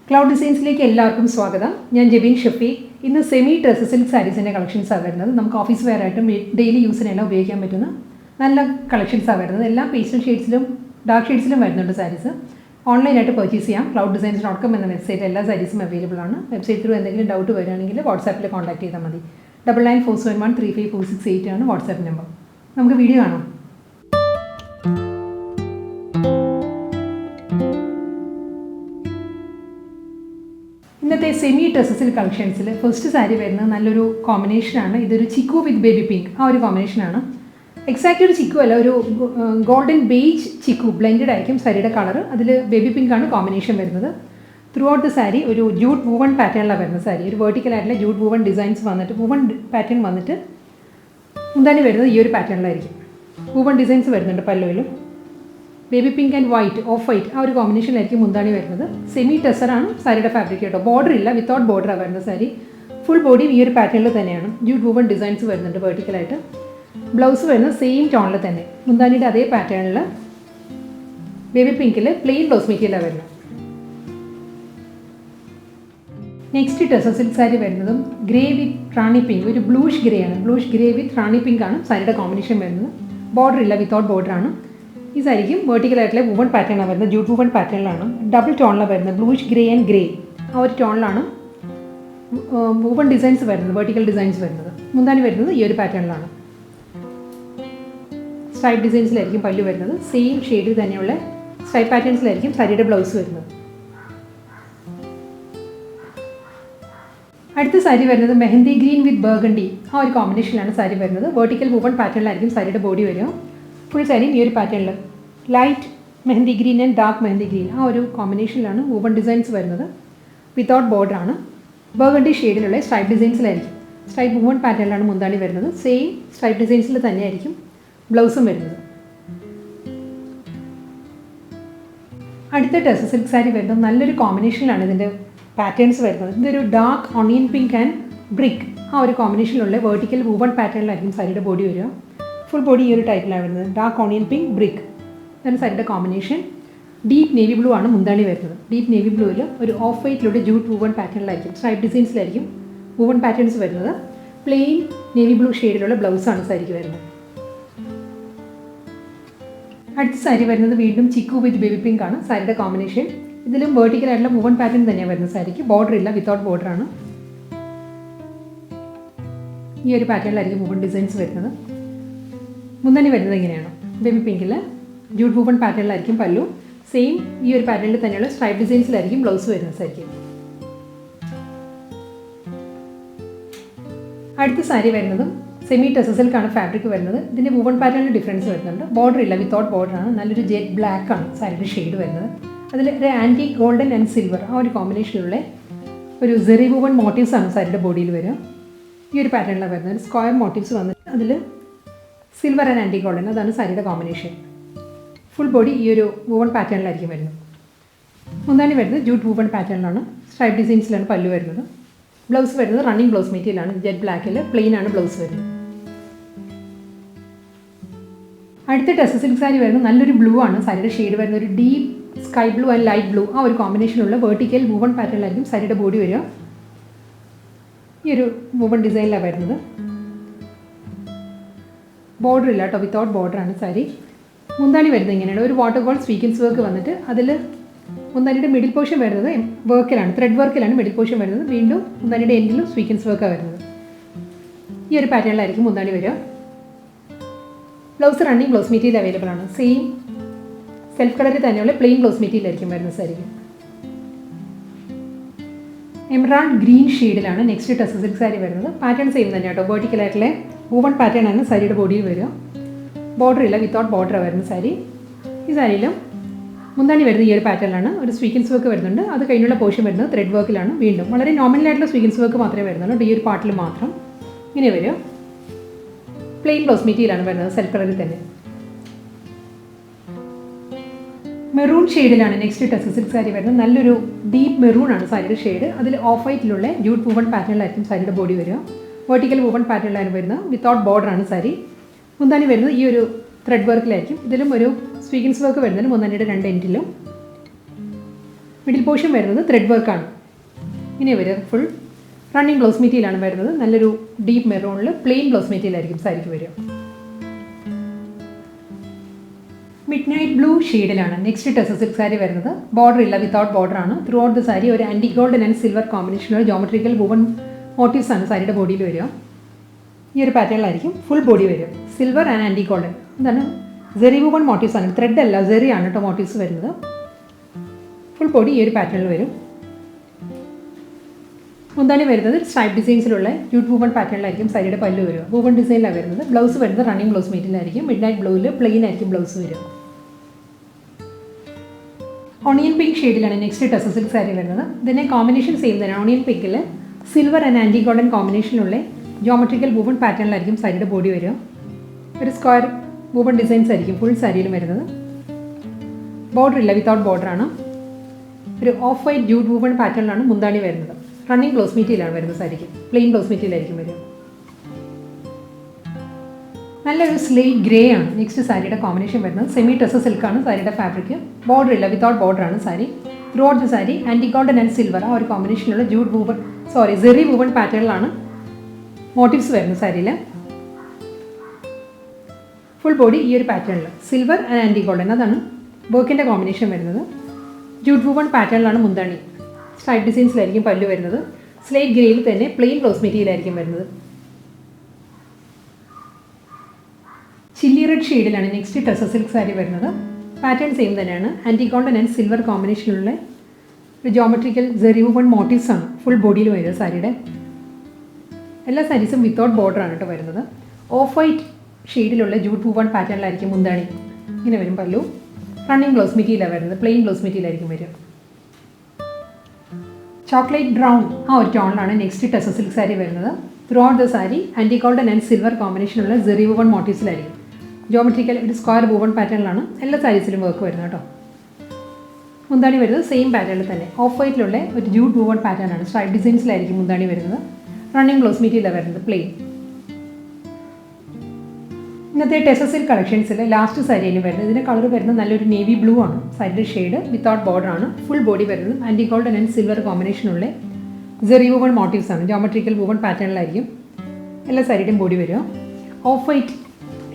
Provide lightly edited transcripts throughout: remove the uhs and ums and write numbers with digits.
Cloud ഡിസൈൻസിലേക്ക് എല്ലാവർക്കും സ്വാഗതം. ഞാൻ ജെബിൻ ഷഫി. ഇന്ന് സെമി ഡ്രസ് സിൽക്ക് സാരീസിൻ്റെ കളക്ഷൻസാണ് വരുന്നത്. നമുക്ക് ഓഫീസ് വെയർ ആയിട്ടും ഡെയിലി യൂസിനെല്ലാം ഉപയോഗിക്കാൻ പറ്റുന്ന നല്ല കളക്ഷൻസാണ് വരുന്നത്. എല്ലാം പേസ്റ്റൽ ഷെയ്ഡ്സിലും ഡാർക്ക് ഷെയ്ഡ്സിലും വരുന്നുണ്ട് സാരീസ്. ഓൺലൈനായിട്ട് പർച്ചേസ് ചെയ്യാം. clouddesigns.com എന്ന വെബ്സൈറ്റ് എല്ലാ സാരീസും അവൈലബിൾ ആണ്. വെബ്സൈറ്റ് ത്രൂ എന്തെങ്കിലും ഡൗട്ട് വരികയാണെങ്കിൽ വാട്സാപ്പിൽ കോൺടാക്ട് ചെയ്താൽ മതി. 9947135468 ആണ് വാട്സാപ്പ് നമ്പർ. നമുക്ക് വീഡിയോ കാണാം. ഇന്നത്തെ സെമി ഡ്രസ് സിൽക്ക് കളക്ഷൻസിൽ ഫസ്റ്റ് സാരി വരുന്നത് നല്ലൊരു കോമ്പിനേഷനാണ്. ഇതൊരു ചിക്കു വിത്ത് ബേബി പിങ്ക്, ആ ഒരു കോമ്പിനേഷനാണ്. എക്സാക്റ്റ് ഒരു ചിക്കു അല്ല, ഒരു ഗോൾഡൻ ബേജ് ചിക്കു ബ്ലെൻഡഡ് ആയിരിക്കും സാരിയുടെ കളർ. അതിൽ ബേബി പിങ്ക് ആണ് കോമ്പിനേഷൻ വരുന്നത്. ത്രൂ ഔട്ട് ദ സാരി ഒരു ജൂട്ട് വൂവൺ പാറ്റേണിലാണ് വരുന്നത് സാരി. ഒരു വെർട്ടിക്കലായിട്ടുള്ള ജൂട്ട് വൂവൺ ഡിസൈൻസ് വന്നിട്ട് വൂവൺ പാറ്റേൺ വന്നിട്ട് മുന്താണി വരുന്നത് ഈ ഒരു പാറ്റേണിലായിരിക്കും. വൂവൺ ഡിസൈൻസ് വരുന്നുണ്ട് പല്ലുവിലും. Baby pink and white, off white, ആ ഒരു കോമ്പിനേഷനിലായിരിക്കും മുന്താണി വരുന്നത്. സെമി ടെസറാണ് സാരിയുടെ ഫാബ്രിക് കേട്ടോ. ബോർഡർ ഇല്ല, വിത്തൗട്ട് ബോർഡറാണ് വരുന്നത് സാരി. ഫുൾ ബോഡി ഈ ഒരു പാറ്റേണിൽ തന്നെയാണ്. ജൂട്ട് വൂവൺ ഡിസൈൻസ് വരുന്നുണ്ട് വെർട്ടിക്കലായിട്ട്. ബ്ലൗസ് വരുന്നത് സെയിം ടോണിൽ തന്നെ, മുന്താണിയുടെ അതേ പാറ്റേണിൽ ബേബി പിങ്കിൽ പ്ലെയിൻ ബ്ലൗസ് മെറ്റീരിയലാണ് വരുന്നത്. നെക്സ്റ്റ് ടെസർ സിൽക്ക് സാരി വരുന്നതും ഗ്രേ വിത്ത് റാണി പിങ്ക്, ഒരു ബ്ലൂഷ് ഗ്രേ ആണ്. ബ്ലൂഷ് ഗ്രേ വിത്ത് റാണി പിങ്ക് ആണ് സാരിയുടെ കോമ്പിനേഷൻ വരുന്നത്. ബോർഡർ ഇല്ല, വിത്തൗട്ട് ബോർഡറാണ്. ഈ സാരിക്കും വെർട്ടിക്കലായിട്ടുള്ള വൂവൺ പാറ്റേണാണ് വരുന്നത്. ജൂട്ട് വൂവൺ പാറ്റേണിലാണ്, ഡബിൾ ടോണിലാണ് വരുന്നത്. ബ്ലൂഷ് ഗ്രേ ആൻഡ് ഗ്രേ, ആ ഒരു ടോണിലാണ് വൂവൺ ഡിസൈൻസ് വരുന്നത്, വെർട്ടിക്കൽ ഡിസൈൻസ് വരുന്നത്. മുന്താണി വരുന്നത് ഈ ഒരു പാറ്റേണിലാണ്. സ്ട്രൈപ്പ് ഡിസൈൻസിലായിരിക്കും പല്ലു വരുന്നത്. സെയിം ഷെയ്ഡിൽ തന്നെയുള്ള സ്ട്രൈപ്പ് പാറ്റേൺസിലായിരിക്കും സാരിയുടെ ബ്ലൗസ് വരുന്നത്. അടുത്ത സാരി വരുന്നത് മെഹന്തി ഗ്രീൻ വിത്ത് ബർഗണ്ടി, ആ ഒരു കോമ്പിനേഷനിലാണ് സാരി വരുന്നത്. വെർട്ടിക്കൽ വൂവൺ പാറ്റേണിലായിരിക്കും സാരിയുടെ ബോഡി വരിക. ഫുൾ സാരിയും ഈ ഒരു പാറ്റേണിൽ light mehndi green and dark mehndi green, ആ ഒരു കോമ്പിനേഷനിലാണ് വൂവൺ ഡിസൈൻസ് വരുന്നത്. വിത്തൗട്ട് ബോർഡറാണ്. ബർഗണ്ടി ഷെയ്ഡിലുള്ള സ്ട്രൈപ്പ് ഡിസൈൻസിലായിരിക്കും. സ്ട്രൈപ്പ് വൂവൺ പാറ്റേണിലാണ് മുന്താണി വരുന്നത്. സെയിം സ്ട്രൈപ്പ് ഡിസൈൻസിൽ തന്നെയായിരിക്കും ബ്ലൗസും വരുന്നത്. അടുത്ത ടെസർ സിൽക്ക് സാരി വരുന്നത് നല്ലൊരു കോമ്പിനേഷനിലാണ് ഇതിൻ്റെ പാറ്റേൺസ് വരുന്നത്. ഇതൊരു dark onion pink and brick, ആ ഒരു കോമ്പിനേഷനിലുള്ള വെർട്ടിക്കൽ വൂവൺ പാറ്റേണിലായിരിക്കും സാരിയുടെ ബോഡി വരിക. ഫുൾ ബോഡി ഈ ഒരു ടൈപ്പിലാണ് വരുന്നത്. ഡാർക്ക് ഓണിയൻ പിങ്ക് ബ്രിക്ക് ഇതാണ് സാരിയുടെ കോമ്പിനേഷൻ. ഡീപ്പ് നേവി ബ്ലൂ ആണ് മുന്താണി വരുന്നത്. ഡീപ്പ് നേവി ബ്ലൂവിൽ ഒരു ഓഫ് വൈറ്റിലൂടെ ജൂട്ട് വൂവൺ പാറ്റേണിലായിരിക്കും, സ്ട്രൈപ്പ് ഡിസൈൻസിലായിരിക്കും വൂവൺ പാറ്റേൺസ് വരുന്നത്. പ്ലെയിൻ നേവി ബ്ലൂ ഷെയ്ഡിലുള്ള ബ്ലൗസാണ് സാരിക്ക് വരുന്നത്. അടുത്ത സാരി വരുന്നത് വീണ്ടും ചിക്കു വിത്ത് ബേബി പിങ്ക് ആണ് സാരിയുടെ കോമ്പിനേഷൻ. ഇതിലും വെർട്ടിക്കലായിട്ടുള്ള വൂവൺ പാറ്റേൺ തന്നെയാണ് വരുന്നത് സാരിക്ക്. ബോർഡർ ഇല്ല, വിത്തൗട്ട് ബോർഡറാണ്. ഈ ഒരു പാറ്റേണിലായിരിക്കും വൂവൺ ഡിസൈൻസ് വരുന്നത്. മുന്താണി വരുന്നത് ഇങ്ങനെയാണ്. ബേബി പിങ്കിൽ ജൂട്ട് വൂവൺ പാറ്റേണിലായിരിക്കും പല്ലു. സെയിം ഈ ഒരു പാറ്റേണിൽ തന്നെയുള്ള സ്ട്രൈപ്പ് ഡിസൈൻസിലായിരിക്കും ബ്ലൗസ് വരുന്നത് സാരിക്ക്. അടുത്ത സാരി വരുന്നതും സെമി ടെസർ സിൽക്കാണ് ഫാബ്രിക് വരുന്നത്. ഇതിൻ്റെ വൂവൺ പാറ്റേണിൽ ഡിഫറൻസ് വരുന്നുണ്ട്. ബോർഡർ ഇല്ല, വിത്തൗട്ട് ബോർഡറാണ്. നല്ലൊരു ജെറ്റ് ബ്ലാക്ക് ആണ് സാരിയുടെ ഷെയ്ഡ് വരുന്നത്. അതിൽ ഒരു ആൻറ്റി ഗോൾഡൻ ആൻഡ് സിൽവർ, ആ ഒരു കോമ്പിനേഷനിലുള്ള ഒരു സെറി വൂവൺ മോട്ടീവ്സ് ആണ് സാരിയുടെ ബോഡിയിൽ വരിക. ഈ ഒരു പാറ്റേണിലാണ് വരുന്നത്. സ്ക്വയർ മോട്ടീവ്സ് വന്നിട്ട് അതിൽ സിൽവർ ആൻഡ് ആൻറ്റി ഗോൾഡൻ, അതാണ് സാരിയുടെ കോമ്പിനേഷൻ. ഫുൾ ബോഡി ഈ ഒരു വൂവൺ പാറ്റേണിലായിരിക്കും വരുന്നത്. മുന്താണി വരുന്നത് ജൂട്ട് വൂവൺ പാറ്റേണിലാണ്. സ്ട്രൈപ്പ് ഡിസൈൻസിലാണ് പല്ലു വരുന്നത്. ബ്ലൗസ് വരുന്നത് റണ്ണിങ് ബ്ലൗസ് മെറ്റീരിയലാണ്. ജെറ്റ് ബ്ലാക്കിൽ പ്ലെയിൻ ആണ് ബ്ലൗസ് വരുന്നത്. അടുത്ത ടെസർ സിൽക്ക് സാരി വരുന്നത് നല്ലൊരു ബ്ലൂ ആണ് സാരിയുടെ ഷെയ്ഡ് വരുന്നത്. ഒരു deep sky blue and light blue, ആ ഒരു കോമ്പിനേഷനുള്ള വെർട്ടിക്കൽ വൂവൺ പാറ്റേണിലായിരിക്കും സാരിയുടെ ബോഡി വരിക. ഈ ഒരു വൂവൺ ഡിസൈനിലാണ് വരുന്നത്. ബോർഡർ ഇല്ല കേട്ടോ, വിത്തൗട്ട് ബോർഡറാണ് സാരി. മുന്താണി വരുന്നത് ഇങ്ങനെയാണ്. ഒരു വാട്ടർ ഗോൾഡ് സ്വീക്വൻസ് വർക്ക് വന്നിട്ട് അതിൽ മുന്താനിയുടെ മിഡിൽ പോർഷൻ വരുന്നത് വർക്കിലാണ്, ത്രെഡ് വർക്കിലാണ് മിഡിൽ പോർഷൻ വരുന്നത്. വീണ്ടും മുന്താനിയുടെ എൻഡിലും സ്വീക്വൻസ് വർക്കാണ് വരുന്നത്. ഈ ഒരു പാറ്റേണിലായിരിക്കും മുന്താനി വരിക. Blouse running blouse material available ആണ്. സെയിം സെൽഫ് കളറിൽ തന്നെയുള്ള പ്ലെയിൻ ബ്ലൗസ് മെറ്റീരിയൽ ആയിരിക്കും വരുന്നത് സാരിക്ക്. എമറാൾഡ് ഗ്രീൻ ഷെയ്ഡിലാണ് നെക്സ്റ്റ് ടെസർ സിൽക്ക് സാരി വരുന്നത്. പാറ്റേൺ സെയിം തന്നെ കേട്ടോ. വെർട്ടിക്കലായിട്ടുള്ള വൂവൺ പാറ്റേൺ ആണ് സാരിയുടെ ബോഡിയിൽ വരിക. ബോർഡർ ഇല്ല, വിത്തൗട്ട് ബോർഡറാണ് വരുന്ന സാരി. ഈ സാരിയിലും മുന്താണി വരുന്നത് ഈ ഒരു പാറ്റേണിലാണ്. ഒരു സ്വീക്വൻസ് വർക്ക് വരുന്നുണ്ട്. അത് കഴിഞ്ഞുള്ള പോർഷൻ വരുന്നത് ത്രെഡ് വർക്കിലാണ്. വീണ്ടും വളരെ നോമിനലായിട്ടുള്ള സ്വീക്വൻസ് വർക്ക് മാത്രമേ വരുന്നുള്ളൂ. ഈ ഒരു പാർട്ടിൽ മാത്രം ഇങ്ങനെ വരിക. പ്ലെയിൻ ബ്ലൗസ് മെറ്റീരിയലാണ് വരുന്നത് സെൽഫ് കളറിൽ തന്നെ. മെറൂൺ ഷെയ്ഡിലാണ് നെക്സ്റ്റ് ടെസർ സിൽക്ക് സാരി വരുന്നത്. നല്ലൊരു ഡീപ്പ് മെറൂൺ ആണ് സാരിയുടെ ഷെയ്ഡ്. അതിൽ ഓഫ് വൈറ്റിലുള്ള ജൂട്ട് വൂവൺ പാറ്റേണിലായിരിക്കും സാരിയുടെ ബോഡി വരിക. വെർട്ടിക്കൽ വൂവൺ പാറ്റേണിലാണ് വരുന്നത്. വിത്തൗട്ട് ബോർഡറാണ് സാരി. മുന്താണി വരുന്നത് ഈ ഒരു ത്രെഡ് വർക്കിലായിരിക്കും. ഇതിലും ഒരു സ്വീക്വൻസ് വർക്ക് വരുന്നതിന് മുന്താനിയുടെ രണ്ട് എൻഡിലും മിഡിൽ പോർഷൻ വരുന്നത് ത്രെഡ് വർക്കാണ്. ഇങ്ങനെ വരിക ഫുൾ റണ്ണിങ് ബ്ലൗസ് മെറ്റീരിയലാണ് വരുന്നത്. നല്ലൊരു ഡീപ്പ് മെറൂണിൽ പ്ലെയിൻ ബ്ലൗസ് മെറ്റീരിയൽ ആയിരിക്കും സാരിക്ക് വരിക. മിഡ് നൈറ്റ് ബ്ലൂ ഷെയ്ഡിലാണ് നെക്സ്റ്റ് ടെസർ സിൽക്ക് സാരി വരുന്നത്. ബോർഡർ ഇല്ല, വിത്തൗട്ട് ബോർഡർ ആണ്. ത്രൂ ഔട്ട് ദ സാരി ഒരു ആൻറ്റി ഗോൾഡൻ ആൻഡ് സിൽവർ കോമ്പിനേഷനുള്ള ജോമെട്രിക്കൽ വുവൺ മോട്ടീവ്സ് ആണ് സാരിയുടെ ബോഡിയിൽ വരിക. ഈ ഒരു പാറ്റേണിലായിരിക്കും ഫുൾ ബോഡി വരിക. സിൽവർ ആൻഡ് ആൻറ്റി ഗോൾഡൻ എന്താണ് ജെറി വുവൺ മോട്ടീവ്സ് ആണ്. ത്രെഡ് അല്ല, ജെറി ആണ് കേട്ടോ മോട്ടീവ്സ് വരുന്നത്. ഫുൾ ബോഡി ഈ ഒരു പാറ്റേണിൽ വരും. മുന്താണി വരുന്നത് സ്ട്രൈപ്പ് ഡിസൈൻസിലുള്ള ജൂട്ട് വുവൺ പാറ്റേണിലായിരിക്കും സാരിയുടെ പല്ല് വരിക. വുവൺ ഡിസൈനിലാണ് വരുന്നത്. ബ്ലൗസ് വരുന്നത് റണ്ണിങ് ബ്ലൗസ് മെറ്റീരിയലായിരിക്കും. മിഡ് നൈറ്റ് ബ്ലൂവിൽ പ്ലെയിൻ ആയിരിക്കും ബ്ലൗസ് വരിക. ഓണിയൻ പിങ്ക് ഷെയ്ഡിലാണ് നെക്സ്റ്റ് ടെസർ സിൽക്ക് സാരി വരുന്നത്. ഇതിനെ കോമ്പിനേഷൻ സെയിം തന്നെ. ഓണിയൻ പിങ്കിൽ സിൽവർ ആൻഡ് ആൻറ്റി ഗോൾഡൻ കോമ്പിനേഷനുള്ള ജോമെട്രിക്കൽ വുവൺ പാറ്റേണിലായിരിക്കും സാരിയുടെ ബോഡി വരിക. ഒരു സ്ക്വയർ വുവൺ ഡിസൈൻസ് ആയിരിക്കും ഫുൾ സാരിയിലും വരുന്നത്. ബോർഡർ ഇല്ല, വിത്തൗട്ട് ബോർഡർ ആണ്. ഒരു ഓഫ് വൈറ്റ് ജൂട്ട് വുവൺ പാറ്റേണിലാണ് മുന്താണി വരുന്നത്. റണ്ണിങ് ബ്ലൗസ് മെറ്റീരിയലാണ് വരുന്നത് സാരിക്ക്. പ്ലെയിൻ ബ്ലൗസ് മെറ്റീരിയലായിരിക്കും വരിക. നല്ലൊരു സ്ലേറ്റ് ഗ്രേ ആണ് നെക്സ്റ്റ് സാരിയുടെ കോമ്പിനേഷൻ വരുന്നത്. സെമി ടെസർ സിൽക്കാണ് സാരിയുടെ ഫാബ്രിക്. ബോർഡർ ഇല്ല, വിത്തൗട്ട് ബോർഡർ ആണ് sari. Throughout the sari antique golden and silver ആ ഒരു കോമ്പിനേഷനിലുള്ള ജൂട്ട് വുവൺ ജെറി വുവൺ പാറ്റേണിലാണ് മോട്ടീവ്സ് വരുന്നത് സാരിയിൽ. ഫുൾ ബോഡി ഈ ഒരു പാറ്റേണിൽ സിൽവർ ആൻഡ് ആൻറ്റി ഗോൾഡൻ അതാണ് വർക്കിൻ്റെ കോമ്പിനേഷൻ വരുന്നത്. ജൂട്ട് വുവൺ പാറ്റേണിലാണ് മുന്താണി. സ്ട്രൈപ്പ് ഡിസൈൻസിലായിരിക്കും പല്ല് വരുന്നത്. സ്ലേറ്റ് ഗ്രേയിൽ തന്നെ പ്ലെയിൻ ബ്ലൗസ് മെറ്റീരിയലായിരിക്കും വരുന്നത്. ചില്ലി റെഡ് ഷെയ്ഡിലാണ് നെക്സ്റ്റ് ടെസർ സിൽക്ക് സാരി വരുന്നത്. പാറ്റേൺ സെയിം തന്നെയാണ്. ആൻറ്റി ഗോൾഡൻ ആൻഡ് സിൽവർ കോമ്പിനേഷനിലുള്ള ഒരു ജോമെട്രിക്കൽ ജെറി വുവൺ മോട്ടീവ്സ് ആണ് ഫുൾ ബോഡിയിൽ വരിക സാരിയുടെ. എല്ലാ സാരീസും വിത്തൗട്ട് ബോർഡർ ആണ് കേട്ടോ വരുന്നത്. ഓഫ് വൈറ്റ് ഷെയ്ഡിലുള്ള ജൂട്ട് വുവൺ പാറ്റേണിലായിരിക്കും മുന്താണി. ഇങ്ങനെ വരും പല്ലു. റണ്ണിങ് ബ്ലൗസ് മെറ്റീരിയലാണ് വരുന്നത്. പ്ലെയിൻ ബ്ലൗസ് മെറ്റീരിയലായിരിക്കും വരിക. ചോക്ലേറ്റ് ബ്രൗൺ ആ ഒരു ടോണിലാണ് നെക്സ്റ്റ് ടെസർ സിൽക്ക് സാരി വരുന്നത്. Throughout the sari antique golden and silver കോമ്പിനേഷനുള്ള ജെറി വുവൺ മോട്ടീവ്സിലായിരിക്കും. ജോമെട്രിക്കൽ ഒരു സ്ക്വയർ വുവൺ പാറ്റേണിലാണ് എല്ലാ സാരീസിലും വർക്ക് വരുന്നത് കേട്ടോ. മുന്താണി വരുന്നത് സെയിം പാറ്റേണിൽ തന്നെ. ഓഫ് വൈറ്റിലുള്ള ഒരു ജൂട്ട് വുവൺ പാറ്റേൺ ആണ്. സ്ട്രൈപ്പ് ഡിസൈൻസിലായിരിക്കും മുന്താണി വരുന്നത്. റണ്ണിങ് ബ്ലൗസ് മെറ്റീരിയലാണ് വരുന്നത് പ്ലെയിൻ. ഇന്നത്തെ ടെസർ സിൽക്ക് കളക്ഷൻസിൽ ലാസ്റ്റ് സാരിയാണ് വരുന്നത്. ഇതിൻ്റെ കളർ വരുന്നത് നല്ലൊരു നേവി ബ്ലൂ ആണ് സാരിയുടെ ഷെയ്ഡ്. വിത്തൗട്ട് ബോർഡർ ആണ്. ഫുൾ ബോഡി വരുന്നത് ആൻറ്റി ഗോൾഡൻ ആൻഡ് സിൽവർ കോമ്പിനേഷനുള്ള ജെറി വുവൺ മോട്ടീവ്സ് ആണ്. ജോമെട്രിക്കൽ വുവൺ പാറ്റേണിലായിരിക്കും എല്ലാ സാരിയുടെയും ബോഡി വരിക. ഓഫ് വൈറ്റ്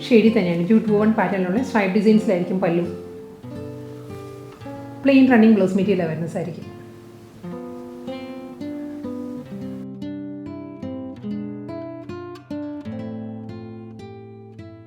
ഷെയ്ഡിൽ തന്നെയാണ് ജൂട്ട് വുവൺ പാറ്റേണിലുള്ള സ്ട്രൈപ്പ് ഡിസൈൻസിലായിരിക്കും പല്ലും. പ്ലെയിൻ റണ്ണിങ് ബ്ലൗസ് മെറ്റീരിയലാണ് വരുന്നത് സാരിക്ക്.